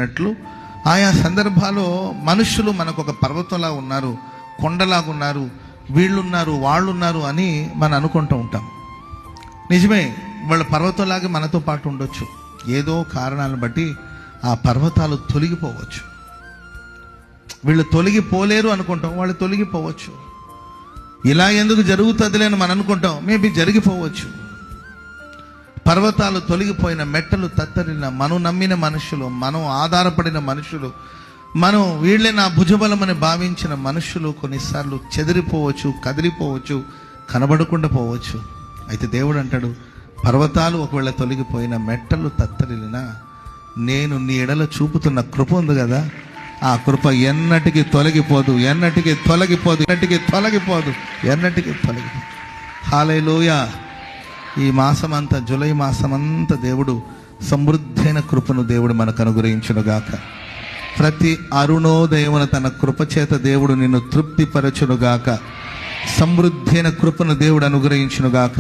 అన్నట్లు ఆయా సందర్భాల్లో మనుషులు మనకు ఒక పర్వతంలా ఉన్నారు, కొండలాగా ఉన్నారు, వీళ్ళున్నారు వాళ్ళున్నారు అని మనం అనుకుంటూ ఉంటాం. నిజమే, వాళ్ళ పర్వతంలాగా మనతో పాటు ఉండొచ్చు. ఏదో కారణాలను బట్టి ఆ పర్వతాలు తొలగిపోవచ్చు. వీళ్ళు తొలగిపోలేరు అనుకుంటాం, వాళ్ళు తొలగిపోవచ్చు. ఇలా ఎందుకు జరుగుతుందిలే అని మనం అనుకుంటాం, మేబీ జరిగిపోవచ్చు. పర్వతాలు తొలగిపోయిన, మెట్టలు తత్తరిన, మనం నమ్మిన మనుషులు, మనం ఆధారపడిన మనుషులు, మనం వీళ్ళే నా భుజబలం అని భావించిన మనుషులు కొన్నిసార్లు చెదిరిపోవచ్చు, కదిలిపోవచ్చు, కనబడకుండా పోవచ్చు. అయితే దేవుడు అంటాడు, పర్వతాలు ఒకవేళ తొలగిపోయిన, మెట్టలు తత్తరిలినా నేను నీ ఎడల చూపుతున్న కృప ఉంది కదా, ఆ కృప ఎన్నటికీ తొలగిపోదు, ఎన్నటికీ తొలగిపోదు, ఎన్నటికీ తొలగిపోదు, ఎన్నటికీ తొలగిపోదు. హల్లెలూయా. ఈ మాసమంతా, జూలై మాసమంతా దేవుడు సమృద్ధైన కృపను దేవుడు మనకు అనుగ్రహించునుగాక. ప్రతి అరుణోదయమున తన కృపచేత దేవుడు నిన్ను తృప్తిపరచునుగాక. సమృద్ధైన కృపను దేవుడు అనుగ్రహించునుగాక.